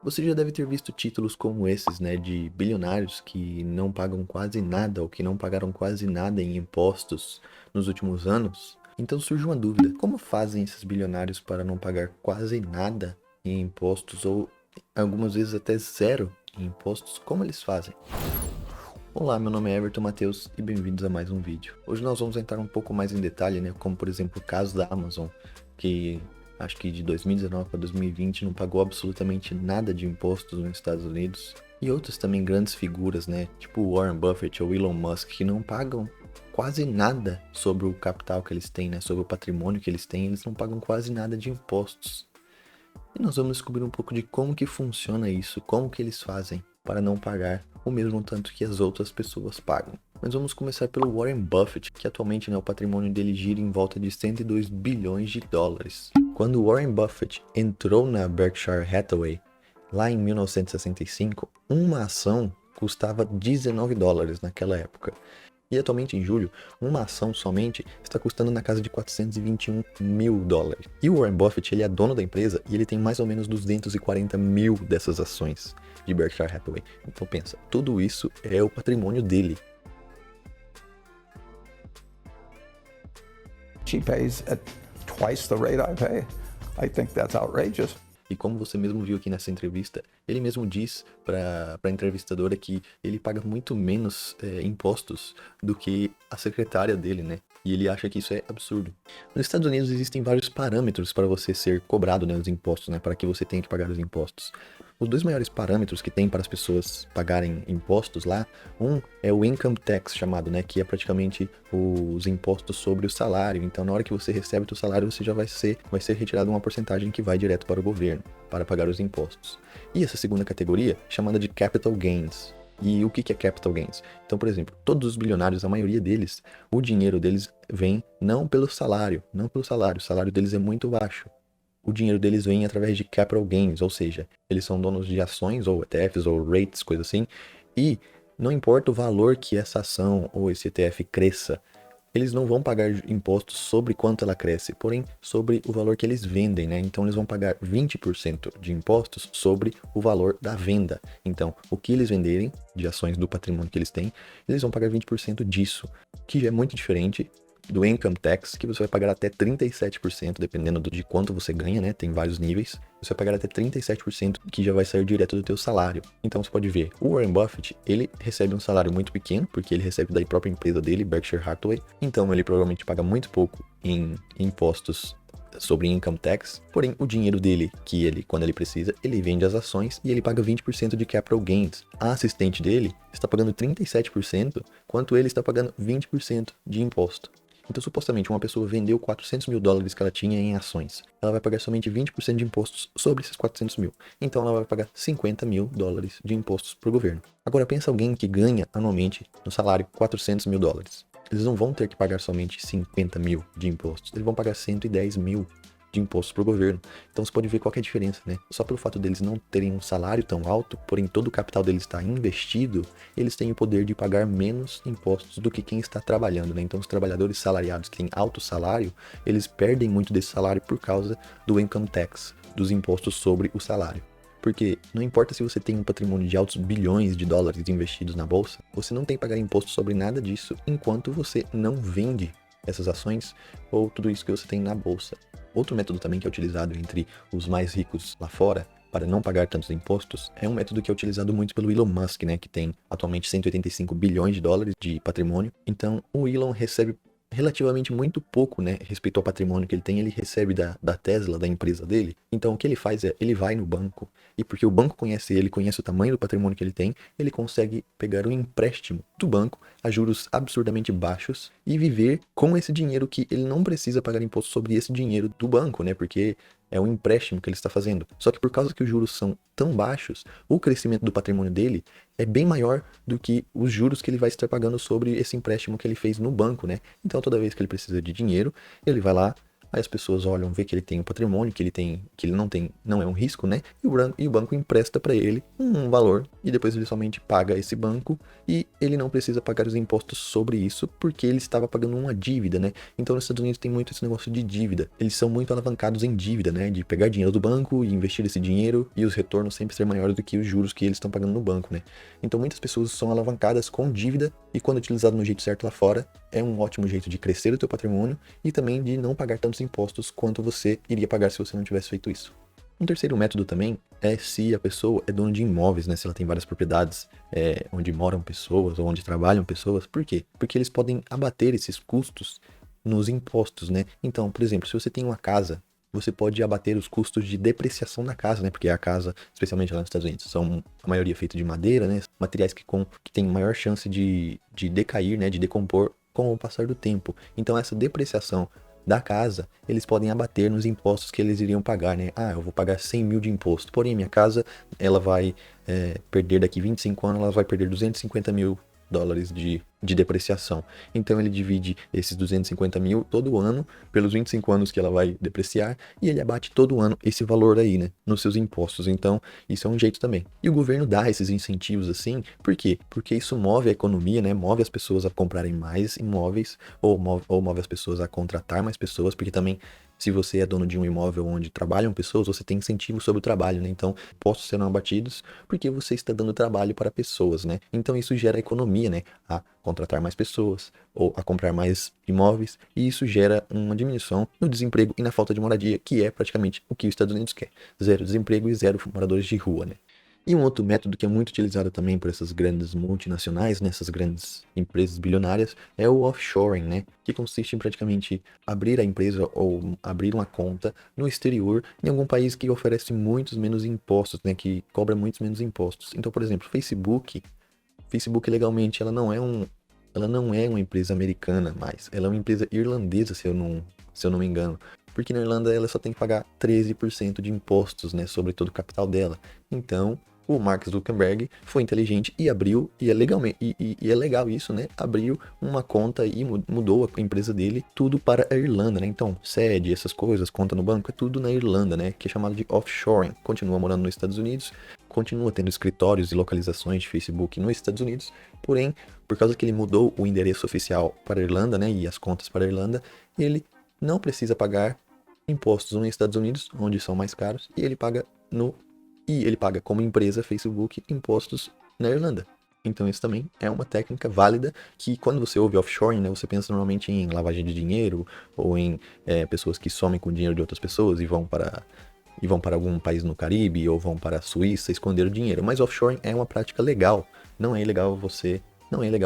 Você já deve ter visto títulos como esses, né, de bilionários que não pagam quase nada ou que não pagaram quase nada em impostos nos últimos anos. Então surge uma dúvida: como fazem esses bilionários para não pagar quase nada em impostos ou algumas vezes até zero em impostos? Como eles fazem? Olá, meu nome é Everton Matheus e bem-vindos a mais um vídeo. Hoje nós vamos entrar um pouco mais em detalhe, né, como por exemplo o caso da Amazon, que acho que de 2019 para 2020 não pagou absolutamente nada de impostos nos Estados Unidos, e outras também grandes figuras, né, tipo Warren Buffett ou Elon Musk, que não pagam quase nada sobre o capital que eles têm, né, sobre o patrimônio que eles têm, eles não pagam quase nada de impostos. E nós vamos descobrir um pouco de como que funciona isso, como que eles fazem para não pagar o mesmo tanto que as outras pessoas pagam. Mas vamos começar pelo Warren Buffett, que atualmente, né, o patrimônio dele gira em volta de 102 bilhões de dólares. Quando Warren Buffett entrou na Berkshire Hathaway, lá em 1965, uma ação custava 19 dólares naquela época. E atualmente, em julho, uma ação somente está custando na casa de 421 mil dólares. E o Warren Buffett, ele é dono da empresa e ele tem mais ou menos 240 mil dessas ações de Berkshire Hathaway. Então pensa, tudo isso é o patrimônio dele. She pays at twice the rate I pay. I think that's outrageous. E como você mesmo viu aqui nessa entrevista, ele mesmo diz para a entrevistadora que ele paga muito menos impostos do que a secretária dele, né? E ele acha que isso é absurdo. Nos Estados Unidos existem vários parâmetros para você ser cobrado, né, os impostos, né? Para que você tenha que pagar os impostos. Os dois maiores parâmetros que tem para as pessoas pagarem impostos lá, um é o income tax chamado, né, que é praticamente os impostos sobre o salário. Então, na hora que você recebe o seu salário, você já vai ser retirado uma porcentagem que vai direto para o governo, para pagar os impostos. E essa segunda categoria, chamada de capital gains. E o que é capital gains? Então, por exemplo, todos os bilionários, a maioria deles, o dinheiro deles vem não pelo salário, o salário deles é muito baixo. O dinheiro deles vem através de capital gains, ou seja, eles são donos de ações ou ETFs ou REITs, coisa assim, e não importa o valor que essa ação ou esse ETF cresça, eles não vão pagar impostos sobre quanto ela cresce, porém sobre o valor que eles vendem, né? Então eles vão pagar 20% de impostos sobre o valor da venda. Então, o que eles venderem de ações do patrimônio que eles têm, eles vão pagar 20% disso, que é muito diferente do income tax, que você vai pagar até 37%, dependendo de quanto você ganha, né? Tem vários níveis. Você vai pagar até 37%, que já vai sair direto do teu salário. Então você pode ver, o Warren Buffett, ele recebe um salário muito pequeno, porque ele recebe da própria empresa dele, Berkshire Hathaway. Então ele provavelmente paga muito pouco em impostos sobre income tax, porém o dinheiro dele, que ele, quando ele precisa, ele vende as ações e ele paga 20% de capital gains. A assistente dele está pagando 37%, enquanto ele está pagando 20% de imposto. Então, supostamente, uma pessoa vendeu 400 mil dólares que ela tinha em ações. Ela vai pagar somente 20% de impostos sobre esses 400 mil. Então, ela vai pagar 50 mil dólares de impostos para o governo. Agora, pensa alguém que ganha anualmente no salário 400 mil dólares. Eles não vão ter que pagar somente 50 mil de impostos. Eles vão pagar 110 mil de impostos para o governo. Então você pode ver qual que é a diferença, né? Só pelo fato deles não terem um salário tão alto, porém todo o capital deles está investido, eles têm o poder de pagar menos impostos do que quem está trabalhando, né? Então os trabalhadores salariados que têm alto salário, eles perdem muito desse salário por causa do income tax, dos impostos sobre o salário. Porque não importa se você tem um patrimônio de altos bilhões de dólares investidos na bolsa, você não tem que pagar imposto sobre nada disso enquanto você não vende essas ações ou tudo isso que você tem na bolsa. Outro método também que é utilizado entre os mais ricos lá fora para não pagar tantos impostos é um método que é utilizado muito pelo Elon Musk, né, que tem atualmente 185 bilhões de dólares de patrimônio. Então, o Elon recebe relativamente muito pouco, né, respeito ao patrimônio que ele tem, ele recebe da Tesla, da empresa dele. Então, o que ele faz é, ele vai no banco, e porque o banco conhece ele, conhece o tamanho do patrimônio que ele tem, ele consegue pegar um empréstimo do banco a juros absurdamente baixos e viver com esse dinheiro que ele não precisa pagar imposto sobre esse dinheiro do banco, né, porque é um empréstimo que ele está fazendo. Só que por causa que os juros são tão baixos, o crescimento do patrimônio dele é bem maior do que os juros que ele vai estar pagando sobre esse empréstimo que ele fez no banco, né? Então toda vez que ele precisa de dinheiro, ele vai lá, Aí as pessoas olham, vê que ele tem um patrimônio, que ele não tem, não é um risco, né? E o banco empresta para ele um valor e depois ele somente paga esse banco e ele não precisa pagar os impostos sobre isso porque ele estava pagando uma dívida, né? Então nos Estados Unidos tem muito esse negócio de dívida. Eles são muito alavancados em dívida, né? De pegar dinheiro do banco e investir esse dinheiro e os retornos sempre ser maiores do que os juros que eles estão pagando no banco, né? Então muitas pessoas são alavancadas com dívida e quando utilizado no jeito certo lá fora, é um ótimo jeito de crescer o teu patrimônio e também de não pagar tantos impostos quanto você iria pagar se você não tivesse feito isso. Um terceiro método também é se a pessoa é dona de imóveis, né? Se ela tem várias propriedades onde moram pessoas ou onde trabalham pessoas. Por quê? Porque eles podem abater esses custos nos impostos, né? Então, por exemplo, se você tem uma casa, você pode abater os custos de depreciação da casa, né? Porque a casa, especialmente lá nos Estados Unidos, são a maioria feita de madeira, né? Materiais que têm maior chance de decair, né? De decompor com o passar do tempo. Então, essa depreciação da casa, eles podem abater nos impostos que eles iriam pagar, né? Ah, eu vou pagar 100 mil de imposto, porém minha casa, ela vai perder daqui 25 anos, ela vai perder 250 mil dólares de depreciação. Então ele divide esses 250 mil todo ano pelos 25 anos que ela vai depreciar e ele abate todo ano esse valor aí, né, nos seus impostos. Então isso é um jeito também. E o governo dá esses incentivos assim, por quê? Porque isso move a economia, né, move as pessoas a comprarem mais imóveis ou move as pessoas a contratar mais pessoas, porque também se você é dono de um imóvel onde trabalham pessoas, você tem incentivo sobre o trabalho, né? Então, impostos serão abatidos porque você está dando trabalho para pessoas, né? Então, isso gera economia, né? A contratar mais pessoas ou a comprar mais imóveis e isso gera uma diminuição no desemprego e na falta de moradia, que é praticamente o que os Estados Unidos quer. Zero desemprego e zero moradores de rua, né? E um outro método que é muito utilizado também por essas grandes multinacionais, né, essas grandes empresas bilionárias, é o offshoring, né, que consiste em praticamente abrir a empresa ou abrir uma conta no exterior em algum país que oferece muitos menos impostos, né, que cobra muitos menos impostos. Então, por exemplo, Facebook legalmente ela não é uma empresa americana mais, ela é uma empresa irlandesa, se eu não me engano. Porque na Irlanda ela só tem que pagar 13% de impostos, né, sobre todo o capital dela. Então, o Mark Zuckerberg foi inteligente e abriu, e é legalmente, e é legal isso, né? Abriu uma conta e mudou a empresa dele tudo para a Irlanda, né? Então, sede, essas coisas, conta no banco, é tudo na Irlanda, né? Que é chamado de offshoring. Continua morando nos Estados Unidos, continua tendo escritórios e localizações de Facebook nos Estados Unidos, porém, por causa que ele mudou o endereço oficial para a Irlanda, né? E as contas para a Irlanda, ele não precisa pagar impostos nos Estados Unidos, onde são mais caros, e ele paga como empresa Facebook impostos na Irlanda. Então isso também é uma técnica válida que quando você ouve offshoring, né, você pensa normalmente em lavagem de dinheiro ou em pessoas que somem com o dinheiro de outras pessoas e vão para algum país no Caribe ou vão para a Suíça esconder o dinheiro. Mas offshoring é uma prática legal. Não é ilegal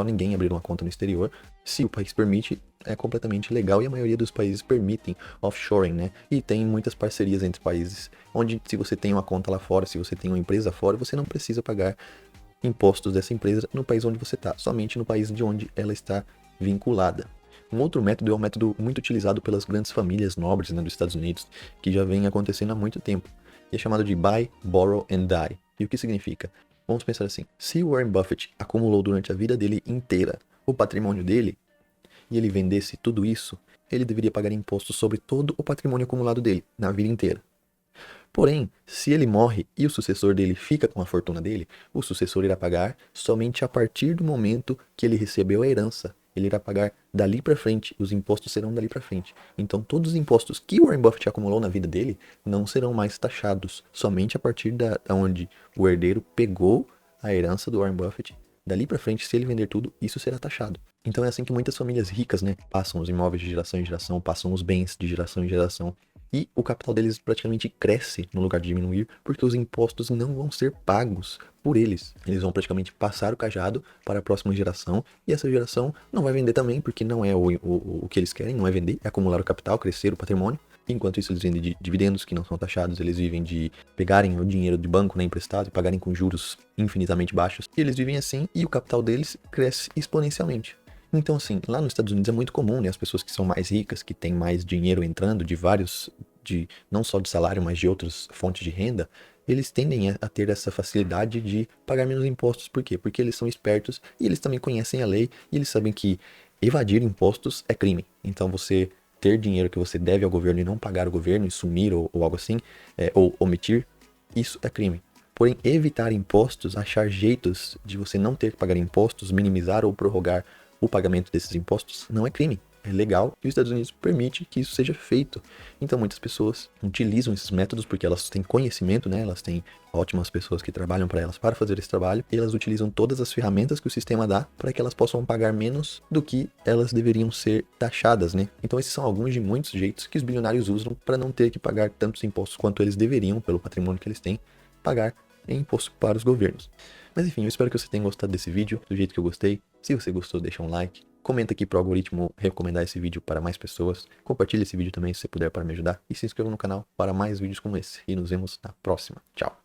ninguém abrir uma conta no exterior. Se o país permite, é completamente legal e a maioria dos países permitem offshoring, né? E tem muitas parcerias entre países, onde se você tem uma conta lá fora, se você tem uma empresa fora, você não precisa pagar impostos dessa empresa no país onde você está, somente no país de onde ela está vinculada. Um outro método é um método muito utilizado pelas grandes famílias nobres, né, dos Estados Unidos, que já vem acontecendo há muito tempo, e é chamado de Buy, Borrow and Die. E o que significa? Vamos pensar assim, se Warren Buffett acumulou durante a vida dele inteira o patrimônio dele, e ele vendesse tudo isso, ele deveria pagar imposto sobre todo o patrimônio acumulado dele, na vida inteira. Porém, se ele morre e o sucessor dele fica com a fortuna dele, o sucessor irá pagar somente a partir do momento que ele recebeu a herança. Ele irá pagar dali para frente, os impostos serão dali para frente. Então, todos os impostos que Warren Buffett acumulou na vida dele não serão mais taxados, somente a partir da onde o herdeiro pegou a herança do Warren Buffett. Dali para frente, se ele vender tudo, isso será taxado. Então é assim que muitas famílias ricas, né, passam os imóveis de geração em geração, passam os bens de geração em geração. E o capital deles praticamente cresce no lugar de diminuir, porque os impostos não vão ser pagos por eles. Eles vão praticamente passar o cajado para a próxima geração, e essa geração não vai vender também, porque não é o que eles querem, não é vender, é acumular o capital, crescer o patrimônio. Enquanto isso, eles vendem de dividendos que não são taxados, eles vivem de pegarem o dinheiro de banco, né, emprestado e pagarem com juros infinitamente baixos. E eles vivem assim, e o capital deles cresce exponencialmente. Então, assim, lá nos Estados Unidos é muito comum, né, as pessoas que são mais ricas, que têm mais dinheiro entrando não só de salário, mas de outras fontes de renda, eles tendem a ter essa facilidade de pagar menos impostos. Por quê? Porque eles são espertos e eles também conhecem a lei e eles sabem que evadir impostos é crime. Então, você ter dinheiro que você deve ao governo e não pagar o governo e sumir ou algo assim, ou omitir, isso é crime. Porém, evitar impostos, achar jeitos de você não ter que pagar impostos, minimizar ou prorrogar o pagamento desses impostos, não é crime. É legal e os Estados Unidos permite que isso seja feito. Então muitas pessoas utilizam esses métodos porque elas têm conhecimento, né? Elas têm ótimas pessoas que trabalham para elas para fazer esse trabalho e elas utilizam todas as ferramentas que o sistema dá para que elas possam pagar menos do que elas deveriam ser taxadas, né? Então esses são alguns de muitos jeitos que os bilionários usam para não ter que pagar tantos impostos quanto eles deveriam pelo patrimônio que eles têm, pagar em imposto para os governos. Mas enfim, eu espero que você tenha gostado desse vídeo, do jeito que eu gostei. Se você gostou, deixa um like. Comenta aqui para o algoritmo recomendar esse vídeo para mais pessoas. Compartilhe esse vídeo também se você puder para me ajudar. E se inscreva no canal para mais vídeos como esse. E nos vemos na próxima. Tchau!